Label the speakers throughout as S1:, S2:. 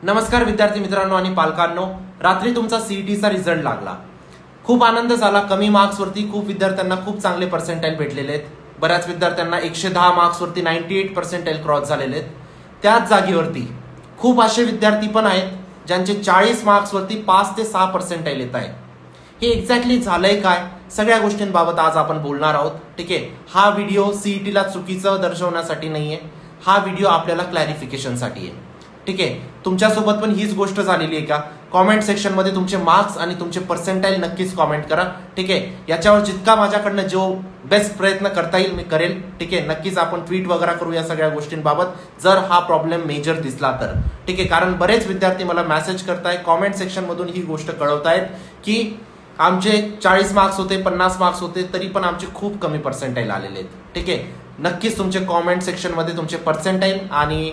S1: नमस्कार विद्यार्थी मित्रांनो आणि पालकांनो, रात्री तुमचा सीईटीचा रिझल्ट लागला. खूप आनंद झाला. कमी मार्क्सवरती खूप विद्यार्थ्यांना खूप चांगले पर्सेंटाइल भेटलेले आहेत. बऱ्याच विद्यार्थ्यांना 110 मार्क्सवरती 98% क्रॉस झालेले आहेत. त्याच जागेवरती खूप असे विद्यार्थी पण आहेत ज्यांचे 40 मार्क्सवरती 5 ते 6% येत आहे. हे एक्झॅक्टली झालंय काय, सगळ्या गोष्टींबाबत आज आपण बोलणार आहोत. ठीक आहे, हा व्हिडिओ सीईटीला चुकीचं दर्शवण्यासाठी नाहीये, हा व्हिडिओ आपल्याला क्लॅरिफिकेशनसाठी आहे. ठीक आहे, तुमच्यासोबत पण हीच गोष्ट झालेली आहे का? कॉमेंट सेक्शन मध्ये तुमचे मार्क्स आणि तुमचे पर्सेंटाइल नक्कीच कॉमेंट करा. ठीक आहे, याच्यावर जितका माझ्याकडनं जो बेस्ट प्रयत्न करता येईल मी करेल. ठीक आहे, नक्कीच आपण ट्विट वगैरे करू या सगळ्या गोष्टींबाबत जर हा प्रॉब्लेम मेजर दिसला तर. ठीक आहे, कारण बरेच विद्यार्थी मला मेसेज करतायत, कॉमेंट सेक्शन मधून ही गोष्ट कळवतायत की आमचे 40 मार्क्स होते, 50 मार्क्स होते, तरी पण आमचे खूप कमी पर्सेंटाइल आलेले आहेत. ठीक आहे, नक्कीच तुमचे कॉमेंट सेक्शन मध्ये तुमचे पर्सेंटाइल आणि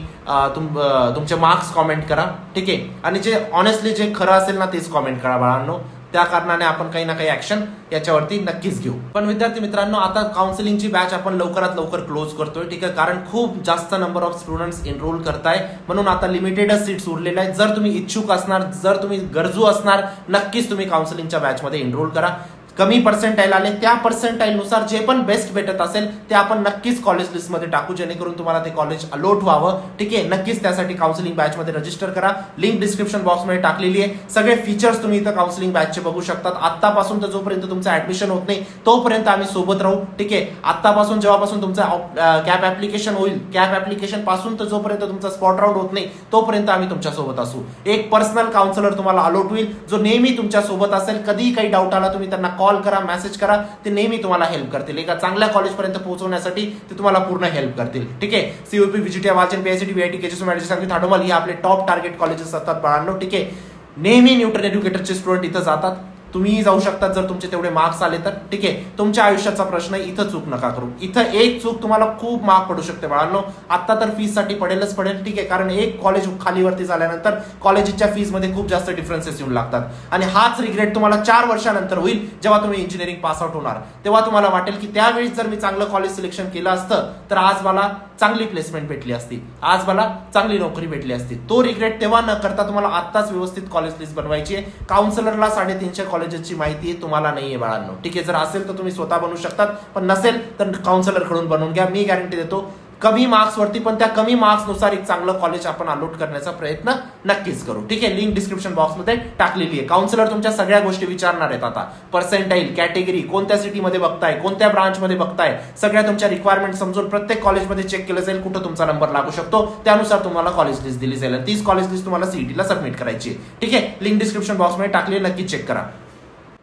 S1: तुमचे मार्क्स कॉमेंट करा. ठीक आहे, आणि जे ऑनेस्टली जे खरं असेल ना तेच कॉमेंट करा बाळांनो. त्या कारणाने आपण काही ना काही ऍक्शन याच्यावरती नक्कीच घेऊ. पण विद्यार्थी मित्रांनो, आता काउन्सिलिंगची बॅच आपण लवकरात लवकर क्लोज करतोय. ठीक आहे, कारण खूप जास्त नंबर ऑफ स्टुडंट्स एनरोल करताय, म्हणून आता लिमिटेडच सीट्स उरलेल्या आहेत. जर तुम्ही इच्छुक असणार, जर तुम्ही गरजू असणार, नक्कीच तुम्ही काउन्सिलिंगच्या बॅचमध्ये एनरोल करा. कमी पर्सेंटाइल आले त्या पर्सेंटाइल नुसार जे पण बेस्ट भेटत असेल ते आपण नक्कीच कॉलेज लिस्टमध्ये टाकू, जेणेकरून तुम्हाला ते कॉलेज अलॉट व्हावं. ठीक आहे, नक्कीच त्यासाठी काउन्सिलिंग बॅच मध्ये रजिस्टर करा. लिंक डिस्क्रिप्शन बॉक्स मध्ये टाकलेली आहे. सगळे फीचर्स तुम्ही इथं काउन्सिलिंग बॅचचे बघू शकतात. आतापासून तर जोपर्यंत तुमचं ऍडमिशन होत नाही तोपर्यंत आम्ही सोबत राहू. ठीक आहे, आतापासून जेव्हापासून तुमचं कॅप ऍप्लिकेशन होईल, कॅप ऍप्लिकेशन पासून तर जोपर्यंत तुमचा स्पॉट राऊंड होत नाही तोपर्यंत आम्ही तुमच्या सोबत असू. एक पर्सनल काउन्सिलर तुम्हाला अलॉट होईल, जो नेहमी तुमच्या सोबत असेल. कधीही काही डाऊट आला तुम्ही त्यांना कॉल करा, मेसेज करा, ते नेहमी तुम्हाला हेल्प करतील. एका चांगल्या कॉलेज पर्यंत पोहोचवण्यासाठी ते तुम्हाला पूर्ण हेल्प करतील. ठीक आहे, सीयूपी, व्हीजीटी, वाचन, पीएचडी, व्हीआयटी, केजीएस, मॅनेजमेंट, थाडोमल ही आपले टॉप टार्गेट कॉलेजेस असतात बाळांनो. ठीक आहे, नेहमी न्यूटन एज्युकेटरचे स्टुडंट इथं जातात. तुम्ही जाऊ शकतात जर तुमचे तेवढे मार्क्स आले तर. ठीक आहे, तुमच्या आयुष्याचा प्रश्न इथं चूक नका करू. इथं एक चूक तुम्हाला खूप मार्क पडू शकते बाळांनो. आता तर फीस साठी पडेलच पडेल. ठीक आहे, कारण एक कॉलेज खालीवरती झाल्यानंतर कॉलेजच्या फीस मध्ये खूप जास्त डिफरन्सेस येऊन लागतात. आणि हाच रिग्रेट तुम्हाला 4 वर्षानंतर होईल, जेव्हा तुम्ही इंजिनिअरिंग पास आउट होणार. तेव्हा तुम्हाला वाटेल की त्यावेळी जर मी चांगलं कॉलेज सिलेक्शन केलं असतं तर आज मला चांगली प्लेसमेंट भेटली असती, आज मला चांगली नोकरी भेटली असती. तो रिग्रेट तेव्हा न करता तुम्हाला आत्ताच व्यवस्थित कॉलेज लिस्ट बनवायची आहे. काउन्सिलरला 350 कॉलेजेसची माहिती आहे, तुम्हाला नाहीये बाळांनो. ठीक आहे, जर असेल तर तुम्ही स्वतः बनवू शकतात, पण नसेल तर काउन्सिलर कडून बनवून घ्या. मी गॅरंटी देतो कमी मार्क्स वरती, पण त्या कमी मार्क्स नुसार एक चांगलं कॉलेज आपण अलॉट करण्याचा प्रयत्न नक्कीच करू. ठीक आहे, लिंक डिस्क्रिप्शन बॉक्स मध्ये टाकलेली आहे. काउन्सिलर तुमच्या सगळ्या गोष्टी विचारणार आहेत. आता पर्सेंटाइल, कॅटेगरी, कोणत्या सिटीमध्ये बघताय, कोणत्या ब्रांच मध्ये बघताय, सगळ्या तुमच्या रिक्वायरमेंट समजून प्रत्येक कॉलेजमध्ये चेक केलं जाईल कुठं तुमचा नंबर लागू शकतो. त्यानुसार तुम्हाला कॉलेज लिस्ट दिली जाईल. तीच कॉलेज लिस्ट तुम्हाला सीईटीला सबमिट करायची. ठीक आहे, लिंक डिस्क्रिप्शन बॉक्स मध्ये टाकली, नक्की चेक करा.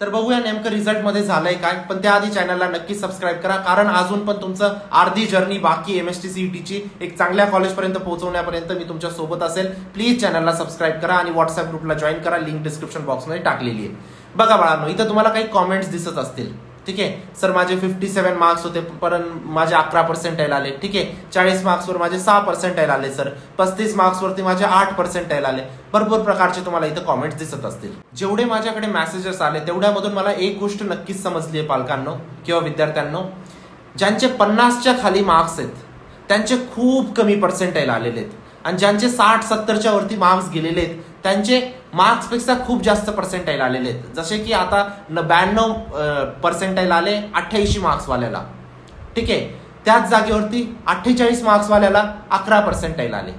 S1: तर बघूया नेमकं रिझल्ट मध्ये झालंय काय. पण त्याआधी चॅनलला नक्की सबस्क्राईब करा, कारण अजून पण तुमचं अर्धी जर्नी बाकी एमएसटी सीईटीची एक चांगल्या कॉलेज पर्यंत पोहोचवण्यापर्यंत मी तुमच्या सोबत असेल. प्लीज चॅनलला सबस्क्राईब करा आणि व्हॉट्सअप ग्रुपला जॉईन करा. लिंक डिस्क्रिप्शन बॉक्स मध्ये टाकलेली आहे. बघा बाळांनो, इथं तुम्हाला काही कॉमेंट्स दिसत असतील. ठीक आहे, सर माझे 57 मार्क्स होते पण माझे 11% आले. ठीक आहे, 40 मार्क्सवर माझे 6% आले. सर 35 मार्क्सवरती माझे 8% आले. भरपूर प्रकारचे तुम्हाला इथं कॉमेंट्स दिसत असतील. जेवढे माझ्याकडे मेसेजेस आले तेवढ्यामधून मला एक गोष्ट नक्कीच समजली आहे पालकांनो किंवा विद्यार्थ्यांनो, ज्यांचे 50च्या खाली मार्क्स आहेत त्यांचे खूप कमी पर्सेंटाइल आलेले आहेत, आणि ज्यांचे 60-70च्या वरती मार्क्स गेलेले आहेत त्यांचे मार्क्स पेक्षा खूप जास्त पर्सेंटाइल आलेले आहेत. जसे की आता 92% आले 88 मार्क्स वाल्याला. ठीक आहे, त्याच जागेवरती 48 मार्क्स वाल्याला 11% आले.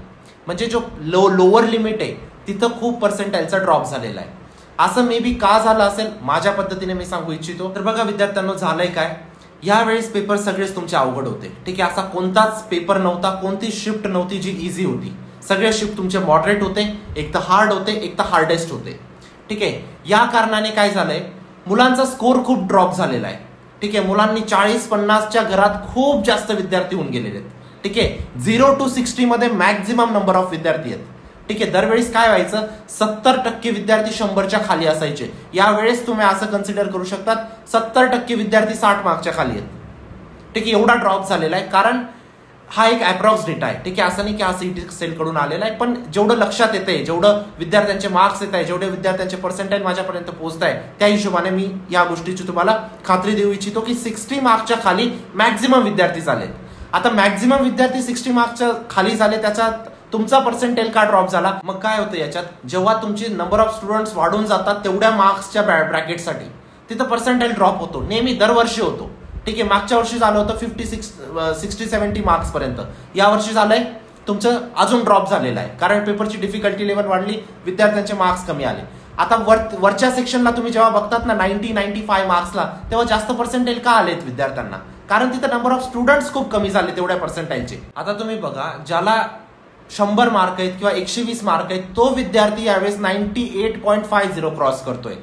S1: म्हणजे जो लोअर लिमिट आहे तिथं खूप पर्सेंटाइलचा ड्रॉप झालेला आहे. असं मे बी का झालं असेल, माझ्या पद्धतीने मी सांगू इच्छितो. तर बघा विद्यार्थ्यांनो, झालंय काय, यावेळेस पेपर सगळेच तुमचे अवघड होते. ठीक आहे, असा कोणताच पेपर नव्हता, कोणती शिफ्ट नव्हती जी इझी होती. सगळे शिफ्ट तुमचे मॉडरेट होते, एक तर हार्ड होते, एक तर हार्डेस्ट होते. ठीक आहे, या कारणाने काय झालंय, मुलांचा स्कोर खूप ड्रॉप झालेला आहे. ठीक आहे, मुलांनी 40-50च्या घरात खूप जास्त विद्यार्थी होऊन गेलेले आहेत. ठीक आहे, 0 to 60 मध्ये मॅक्झिमम नंबर ऑफ विद्यार्थी आहेत. ठीक आहे, दरवेळेस काय व्हायचं, 70% विद्यार्थी 100च्या खाली असायचे. यावेळेस तुम्ही असं कन्सिडर करू शकतात 70% विद्यार्थी 60 मार्क्सच्या खाली आहेत. ठीक आहे, एवढा ड्रॉप झालेला आहे. कारण हा एक अप्रॉक्स डेटा आहे. ठीक आहे, असं नाही की हा सीईटी सेल कडून आलेला आहे, पण जेवढं लक्षात येते, जेवढं विद्यार्थ्यांचे मार्क्स येत आहे, जेवढे विद्यार्थ्यांचे पर्सेंटाइल माझ्यापर्यंत पोहोचत आहे, त्या हिशोबाने मी या गोष्टीची तुम्हाला खात्री देऊ इच्छितो की 60 मार्क्सच्या खाली मॅक्झिमम विद्यार्थी झालेत. आता मॅक्झिमम विद्यार्थी 60 मार्क्सच्या खाली झाले, त्याच्यात तुमचा पर्सेंटेल का ड्रॉप झाला? मग काय होतं याच्यात, जेव्हा तुमची नंबर ऑफ स्टुडंट्स वाढून जातात तेवढ्या मार्क्सच्या ब्रॅकेटसाठी तिथं पर्सेंटेल ड्रॉप होतो, नेहमी दरवर्षी होतो. ठीक आहे, मागच्या वर्षी झालं होतं 60-70 मार्क्स पर्यंत, या वर्षी झालंय तुमचं अजून ड्रॉप झालेलं आहे, कारण पेपरची डिफिकल्टी लेवल वाढली, विद्यार्थ्यांचे मार्क्स कमी आले. आता वरच्या सेक्शनला तुम्ही जेव्हा बघतात ना 90-95 मार्क्सला, तेव्हा जास्त पर्सेंटेल का आलेत विद्यार्थ्यांना? कारण तिथं नंबर ऑफ स्टुडंट्स खूप कमी झाले तेवढ्या पर्सेंटेलचे. आता तुम्ही बघा, ज्याला 100 मार्क आहेत किंवा 120 मार्क आहेत तो विद्यार्थी यावेळेस 98.50 क्रॉस करतोय.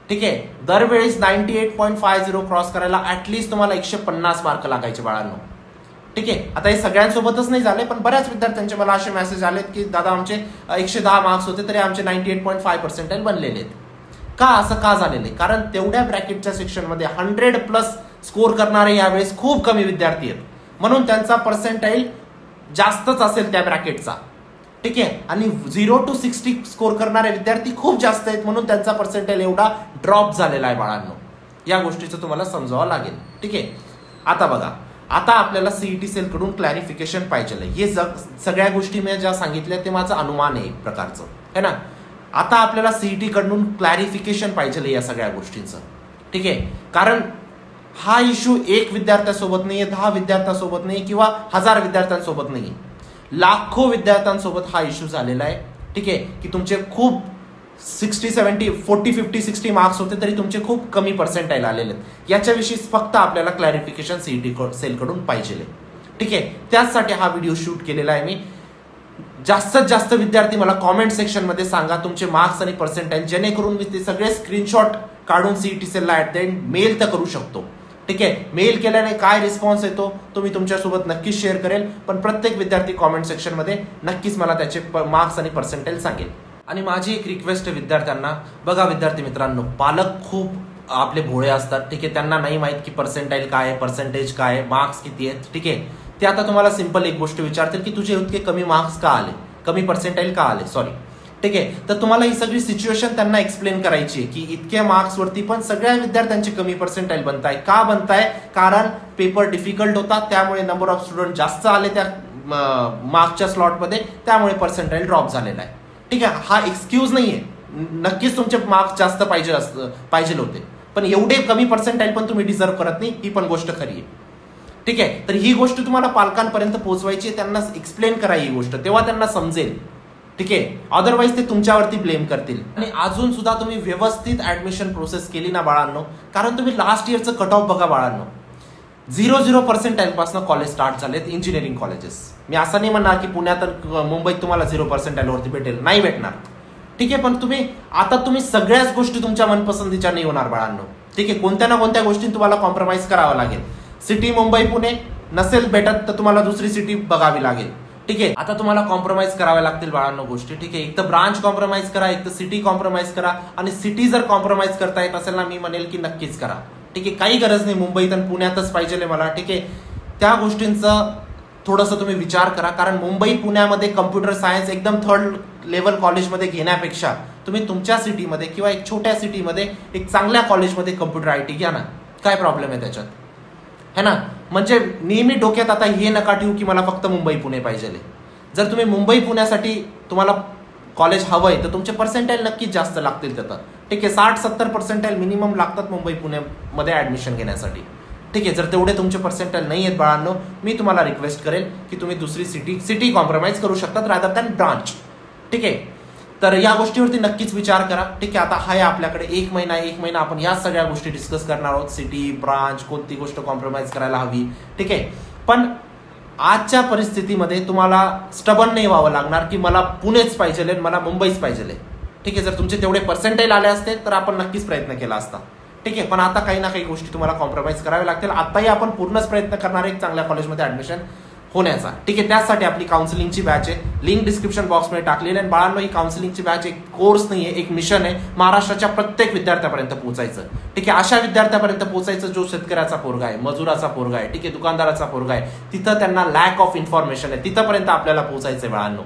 S1: ठीक आहे, दरवेळेस 98.50 क्रॉस करायला ऍटलीस्ट तुम्हाला 150 मार्क लागायचे बाळांनो. ठीक आहे, आता हे सगळ्यांसोबतच नाही झाले, पण बऱ्याच विद्यार्थ्यांचे मला असे मेसेज आलेत की दादा आमचे 110 मार्क्स होते तरी आमचे 98.5 पर्सेंटेल बनलेले आहेत. का असं का झालेले? कारण तेवढ्या ब्रॅकेटच्या सेक्शनमध्ये 100+ स्कोर करणारे यावेळेस खूप कमी विद्यार्थी आहेत, म्हणून त्यांचा पर्सेंटाईल जास्तच असेल त्या ब्रॅकेटचा. ठीक आहे, आणि 0 to 60 स्कोर करणारे विद्यार्थी खूप जास्त आहेत, म्हणून त्यांचा पर्सेंटेल एवढा ड्रॉप झालेला आहे बाळांनो. या गोष्टीचं तुम्हाला समजावं लागेल. ठीक आहे, आता बघा, आता आपल्याला सीईटी सेल कडून क्लॅरिफिकेशन पाहिजे. हे सगळ्या गोष्टी मी ज्या सांगितल्या ते माझं अनुमान आहे एक प्रकारचं, है ना. आता आपल्याला सीईटी कडून क्लॅरिफिकेशन पाहिजे या सगळ्या गोष्टींचं. ठीक आहे, कारण हा इश्यू एक विद्यार्थ्यासोबत नाहीये, 10 विद्यार्थ्यांसोबत नाही किंवा 1000 विद्यार्थ्यांसोबत नाहीये, लाखो विद्यार्थ्यांसोबत हा इश्यू झालेला आहे. ठीक आहे, की तुमचे खूप 40-50-60 मार्क्स होते तरी तुमचे खूप कमी पर्सेंटाईल आलेले आहेत. याच्याविषयी फक्त आपल्याला क्लॅरिफिकेशन सीईटी सेल कडून पाहिजे. ठीक आहे, त्याचसाठी हा व्हिडिओ शूट केलेला आहे मी. जास्तीत जास्त विद्यार्थी मला कॉमेंट सेक्शन मध्ये सांगा तुमचे मार्क्स आणि पर्सेंटाईल, जेणेकरून मी ते सगळे स्क्रीनशॉट काढून CET सेलला at the end mail तर करू शकतो. ठीक आहे, मेल केल्याने काय रिस्पॉन्स येतो तो मी तुमच्यासोबत नक्कीच शेअर करेल, पण प्रत्येक विद्यार्थी कॉमेंट सेक्शन मध्ये नक्कीच मला त्याचे मार्क्स आणि पर्सेंटाईल सांगेल. आणि माझी एक रिक्वेस्ट आहे विद्यार्थ्यांना, बघा विद्यार्थी मित्रांनो, पालक खूप आपले भोळे असतात. ठीक आहे, त्यांना नाही माहित की पर्सेंटाईल काय आहे, पर्सेंटेज काय आहे, मार्क्स किती आहेत. ठीक आहे, ते आता तुम्हाला सिंपल एक गोष्ट विचारतील की तुझे इतके कमी मार्क्स का आले, कमी पर्सेंटाईल का आले, सॉरी. ठीक आहे, तर तुम्हाला ही सगळी सिच्युएशन त्यांना एक्सप्लेन करायची आहे की इतक्या मार्क्स वरती पण सगळ्या विद्यार्थ्यांचे कमी पर्सेंटाईल बनताय. का बनताय? कारण पेपर डिफिकल्ट होता, त्यामुळे नंबर ऑफ स्टुडंट जास्त आले त्या मार्क्सच्या स्लॉटमध्ये, त्यामुळे पर्सेंटाईल ड्रॉप झालेला आहे. ठीक आहे, हा एक्सक्यूज नाहीये, नक्कीच तुमचे मार्क्स जास्त पाहिजे होते, पण एवढे कमी पर्सेंटाईल पण तुम्ही डिझर्व करत नाही, ही पण गोष्ट खरी आहे. ठीक आहे, तर ही गोष्ट तुम्हाला पालकांपर्यंत पोहोचवायची, त्यांना एक्सप्लेन करा ही गोष्ट, तेव्हा त्यांना समजेल. ठीक आहे, अदरवाईज ते तुमच्यावरती ब्लेम करतील. आणि अजून सुद्धा तुम्ही व्यवस्थित ऍडमिशन प्रोसेस केली ना बाळांनो, कारण तुम्ही लास्ट इयरचं कट ऑफ बघा बाळांनो, 0 पर्सेंटाईल पासून कॉलेज स्टार्ट झालेत, इंजिनिअरिंग कॉलेजेस. मी असं नाही म्हणणार की पुण्यात मुंबईत तुम्हाला 0 पर्सेंटाईल वरती भेटेल, नाही भेटणार. ठीक आहे, पण तुम्ही सगळ्याच गोष्टी तुमच्या मनपसंतीच्या नाही होणार बाळांनो. ठीक आहे, कोणत्या ना कोणत्या गोष्टी तुम्हाला कॉम्प्रोमाइज करावं लागेल. सिटी मुंबई पुणे नसेल भेटत तर तुम्हाला दुसरी सिटी बघावी लागेल. ठीक आहे, आता तुम्हाला कॉम्प्रोमाइज कराव्या लागतील बाळांनो गोष्टी. ठीक आहे, एक तर ब्रांच कॉम्प्रोमाइज करा, एक तर सिटी कॉम्प्रोमाइज करा, आणि सिटी जर कॉम्प्रोमाइज करता येत असेल ना, मी म्हणेल की नक्कीच करा. ठीक आहे, काही गरज नाही मुंबईत आणि पुण्यातच पाहिजे मला. ठीक आहे, त्या गोष्टींचा थोडंसं तुम्ही विचार करा, कारण मुंबई पुण्यामध्ये कम्प्युटर सायन्स एकदम 3rd लेवल कॉलेजमध्ये घेण्यापेक्षा तुम्ही तुमच्या सिटीमध्ये किंवा एक छोट्या सिटीमध्ये एक चांगल्या कॉलेजमध्ये कम्प्युटर IT घ्या ना, काय प्रॉब्लेम आहे त्याच्यात, है ना. म्हणजे नेहमी डोक्यात आता हे नका ठेवू की मला फक्त मुंबई पुणे पाहिजे. जर तुम्ही मुंबई पुण्यासाठी तुम्हाला कॉलेज हवंय तर तुमचे पर्सेंटाईल नक्कीच जास्त लागतील तिथं. ठीक आहे, 60-70 पर्सेंटाईल मिनिमम लागतात मुंबई पुण्यामध्ये ऍडमिशन घेण्यासाठी. ठीक आहे, जर तेवढे तुमचे पर्सेंटाईल नाही आहेत बाळांनो, मी तुम्हाला रिक्वेस्ट करेल की तुम्ही दुसरी सिटी कॉम्प्रोमाइज करू शकतात रादर दॅन ब्रांच. ठीक आहे, तर या गोष्टीवरती नक्कीच विचार करा. ठीक आहे, आता हाय आपल्याकडे एक महिना आपण या सगळ्या गोष्टी डिस्कस करणार आहोत, सिटी, ब्रांच, कोणती गोष्ट कॉम्प्रोमाइज करायला हवी. ठीक आहे, पण आजच्या परिस्थितीमध्ये तुम्हाला स्टबन नाही व्हावं लागणार की मला पुणेच पाहिजे, मला मुंबईच पाहिजे. ठीक आहे, जर तुमचे तेवढे पर्सेंटाईल आले असते तर आपण नक्कीच प्रयत्न केला असता. ठीक आहे, पण आता काही ना काही गोष्टी तुम्हाला कॉम्प्रोमाइज कराव्या लागतील. आताही आपण पूर्णच प्रयत्न करणार आहे एक चांगल्या कॉलेजमध्ये ऍडमिशन होण्याचा. ठीक आहे, त्यासाठी आपली काउन्सिलिंगची बॅच आहे, लिंक डिस्क्रिप्शन बॉक्समध्ये टाकलेली आहे. बाळांनो, ही काउन्सिलिंगची बॅच एक कोर्स नाहीये, एक मिशन आहे, महाराष्ट्राच्या प्रत्येक विद्यार्थ्यापर्यंत पोहोचायचं. ठीक आहे, अशा विद्यार्थ्यापर्यंत पोहोचायचं जो शेतकऱ्याचा पोरगा आहे, मजुराचा पोरगा आहे, ठीक आहे, दुकानदाराचा पोरगा आहे, तिथं त्यांना लॅक ऑफ इन्फॉर्मेशन आहे, तिथंपर्यंत आपल्याला पोहोचायचंय बाळांनो.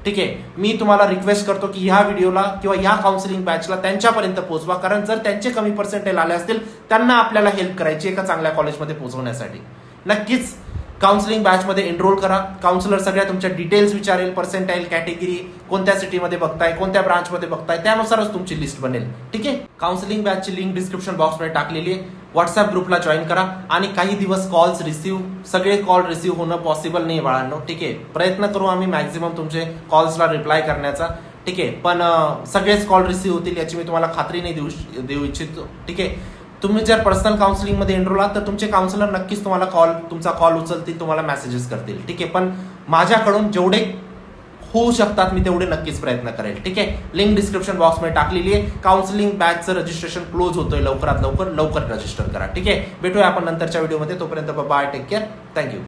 S1: ठीक आहे, मी तुम्हाला रिक्वेस्ट करतो की ह्या व्हिडिओला किंवा या काउन्सिलिंग बॅचला त्यांच्यापर्यंत पोहोचवा, कारण जर त्यांचे कमी पर्सेंटेज आले असतील त्यांना आपल्याला हेल्प करायची एका चांगल्या कॉलेजमध्ये पोहोचवण्यासाठी. नक्कीच काउन्सिलिंग बॅचमध्ये एनरोल करा. काउन्सिलर सगळ्या तुमच्या डिटेल्स विचारेल, पर्सेंटाईल, कॅटेगरी, कोणत्या सिटीमध्ये बघताय, कोणत्या ब्रांचमध्ये बघताय, त्यानुसारच तुमची लिस्ट बनेल. ठीक आहे. काउन्सिलिंग बॅचची लिंक डिस्क्रिप्शन बॉक्समध्ये टाकलेली आहे. व्हॉट्सअप ग्रुपला जॉईन करा. आणि काही दिवस कॉल्स रिसिव्ह, सगळे कॉल रिसिव्ह होणं पॉसिबल नाही बाळांनो. ठीक आहे. प्रयत्न करू आम्ही मॅक्झिमम तुमचे कॉल्सला रिप्लाय करण्याचा. ठीक आहे. पण सगळेच कॉल रिसिव्ह होतील याची मी तुम्हाला खात्री नाही देऊ इच्छितो. ठीक आहे. तुम्ही जर पर्सनल काउन्सिलिंगमध्ये एनरोल आहात तर तुमचे काउन्सिलर नक्कीच तुम्हाला तुमचा कॉल उचलतील, तुम्हाला मेसेजेस करतील. ठीक आहे. पण माझ्याकडून जेवढे होऊ शकतात मी तेवढे नक्कीच प्रयत्न करेल. ठीक आहे. लिंक डिस्क्रिप्शन बॉक्समध्ये टाकलेली आहे. काउन्सिलिंग बॅचचं रजिस्ट्रेशन क्लोज होतोय लवकरात लवकर रजिस्टर करा. ठीक आहे. भेटूया आपण नंतरच्या व्हिडिओमध्ये. तोपर्यंत बाय, टेक केअर, थँक्यू.